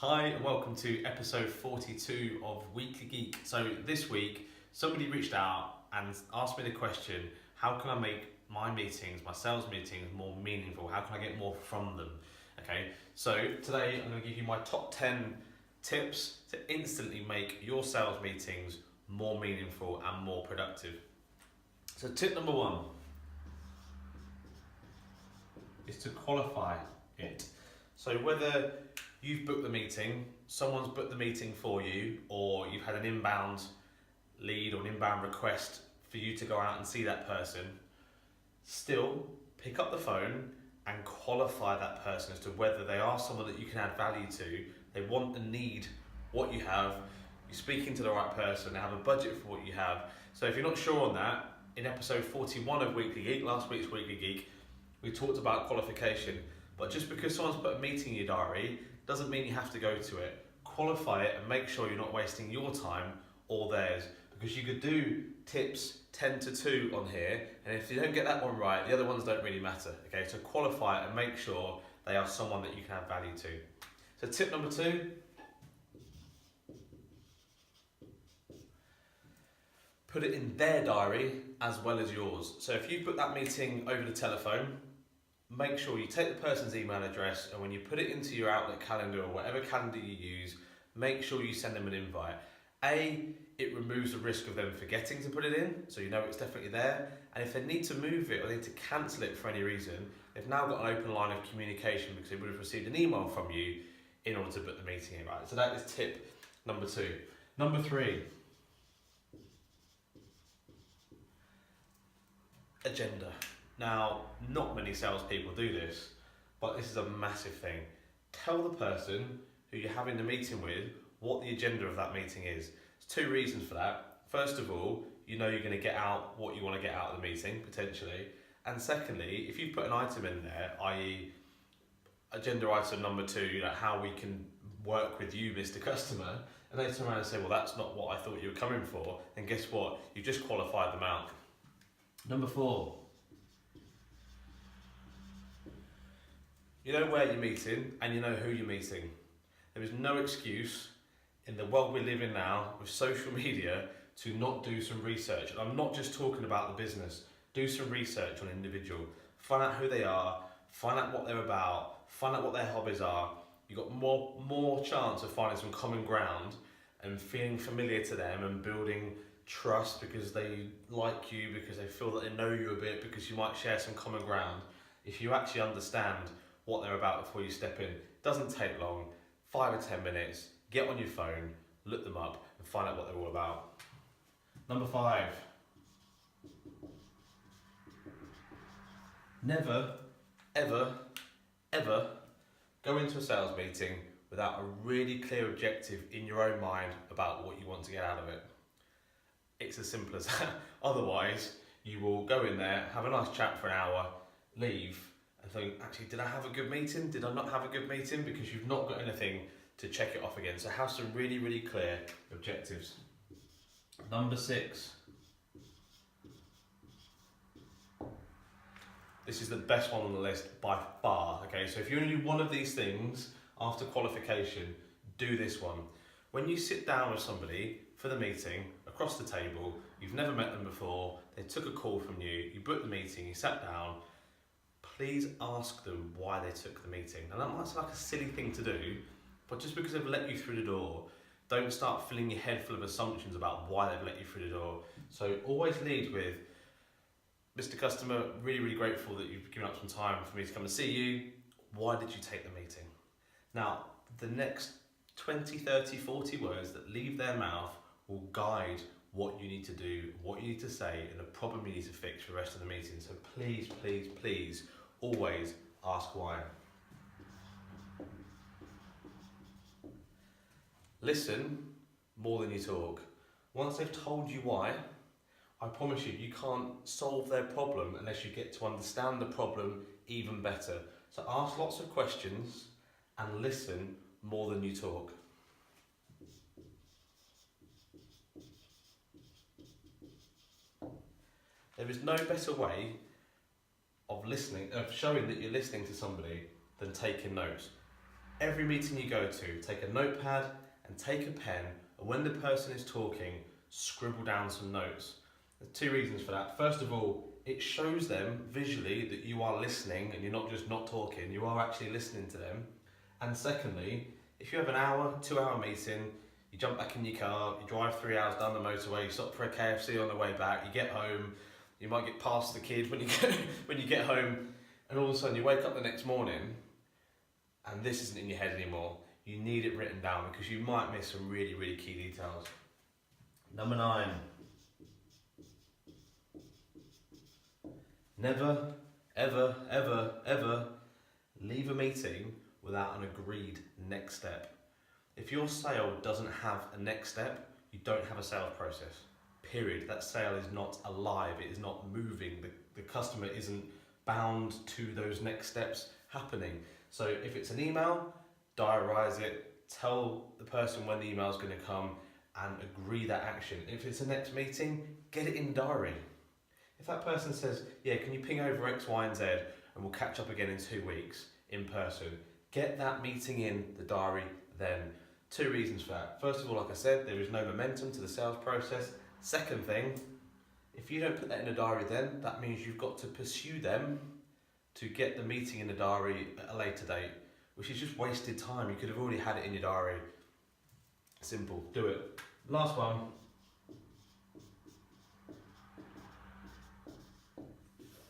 Hi and welcome to episode 42 of Weekly Geek. So this week somebody reached out and asked me the question, how can I make my meetings, my sales meetings more meaningful? How can I get more from them? Okay, so today I'm going to give you my top 10 tips to instantly make your sales meetings more meaningful and more productive. So tip number one is to qualify it. So whether you've booked the meeting, someone's booked the meeting for you, or you've had an inbound lead or an inbound request for you to go out and see that person, still pick up the phone and qualify that person as to whether they are someone that you can add value to, they want and need what you have, you're speaking to the right person, they have a budget for what you have. So if you're not sure on that, in episode 41 of Weekly Geek, last week's Weekly Geek, we talked about qualification. But just because someone's put a meeting in your diary doesn't mean you have to go to it. Qualify it and make sure you're not wasting your time or theirs, because you could do tips 10 to 2 on here, and if you don't get that one right, the other ones don't really matter. Okay, so qualify it and make sure they are someone that you can add value to. So tip number 2, put it in their diary as well as yours. So if you put that meeting over the telephone, make sure you take the person's email address, and when you put it into your Outlook calendar or whatever calendar you use, make sure you send them an invite. It removes the risk of them forgetting to put it in, so you know it's definitely there. And if they need to move it or they need to cancel it for any reason, they've now got an open line of communication because they would have received an email from you in order to book the meeting in, right? So that is tip number 2. Number 3, agenda. Now, not many salespeople do this, but this is a massive thing. Tell the person who you're having the meeting with what the agenda of that meeting is. There's 2 reasons for that. First of all, you know you're going to get out what you want to get out of the meeting, potentially. And secondly, if you put an item in there, i.e. agenda item number 2, like how we can work with you, Mr. Customer, and they turn around and say, well, that's not what I thought you were coming for, then guess what? You've just qualified them out. Number 4. You know where you're meeting and you know who you're meeting. There is no excuse in the world we live in now with social media to not do some research. And I'm not just talking about the business. Do some research on an individual. Find out who they are, find out what they're about, find out what their hobbies are. You've got more chance of finding some common ground and feeling familiar to them and building trust because they like you, because they feel that they know you a bit, because you might share some common ground. If you actually understand what they're about before you step in. It doesn't take long, 5 or 10 minutes, get on your phone, look them up and find out what they're all about. Number 5, never, ever, ever go into a sales meeting without a really clear objective in your own mind about what you want to get out of it. It's as simple as that. Otherwise, you will go in there, have a nice chat for an hour, leave, and think, actually, did I have a good meeting? Did I not have a good meeting? Because you've not got anything to check it off again. So have some really, really clear objectives. Number 6. This is the best one on the list by far. Okay, so if you only do one of these things after qualification, do this one. When you sit down with somebody for the meeting, across the table, you've never met them before, they took a call from you, you booked the meeting, you sat down, please ask them why they took the meeting. And that might sound like a silly thing to do, but just because they've let you through the door, don't start filling your head full of assumptions about why they've let you through the door. So always lead with, Mr. Customer, really, really grateful that you've given up some time for me to come and see you. Why did you take the meeting? Now, the next 20, 30, 40 words that leave their mouth will guide what you need to do, what you need to say, and the problem you need to fix for the rest of the meeting. So please, please, please, always ask why. Listen more than you talk. Once they've told you why, I promise you, you can't solve their problem unless you get to understand the problem even better. So ask lots of questions and listen more than you talk. There is no better way of showing that you're listening to somebody than taking notes. Every meeting you go to, take a notepad and take a pen, and when the person is talking, scribble down some notes. There's two reasons for that. First of all, it shows them visually that you are listening and you're not just not talking, you are actually listening to them. And secondly, if you have an hour, 2 hour meeting, you jump back in your car, you drive 3 hours down the motorway, you stop for a KFC on the way back, you get home, you might get past the kid when you get home, and all of a sudden you wake up the next morning and this isn't in your head anymore. You need it written down because you might miss some really, really key details. Number 9. Never, ever, ever, ever leave a meeting without an agreed next step. If your sale doesn't have a next step, you don't have a sales process. Period. That sale is not alive, it is not moving. The customer isn't bound to those next steps happening. So if it's an email, diarise it, tell the person when the email is going to come and agree that action. If it's a next meeting, get it in the diary. If that person says, yeah, can you ping over X, Y, and Z and we'll catch up again in 2 weeks in person, get that meeting in the diary then. 2 reasons for that. First of all, like I said, there is no momentum to the sales process. Second thing, if you don't put that in the diary then, that means you've got to pursue them to get the meeting in the diary at a later date, which is just wasted time. You could have already had it in your diary. Simple, do it. Last one.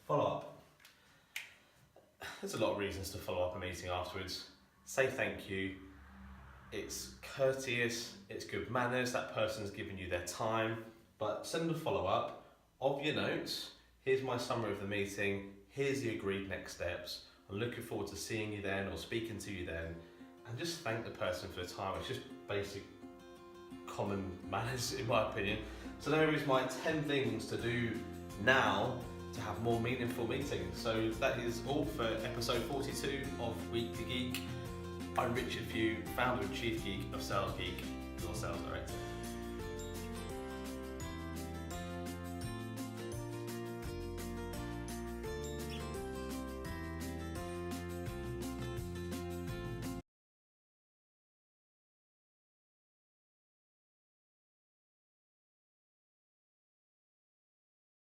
Follow up. There's a lot of reasons to follow up a meeting afterwards. Say thank you. It's courteous, it's good manners, that person's given you their time, but send a follow up of your notes. Here's my summary of the meeting, here's the agreed next steps. I'm looking forward to seeing you then or speaking to you then, and just thank the person for the time. It's just basic common manners in my opinion. So there is my 10 things to do now to have more meaningful meetings. So that is all for episode 42 of Week to Geek. I'm Richard Few, founder and chief geek of Sales Geek, your sales director.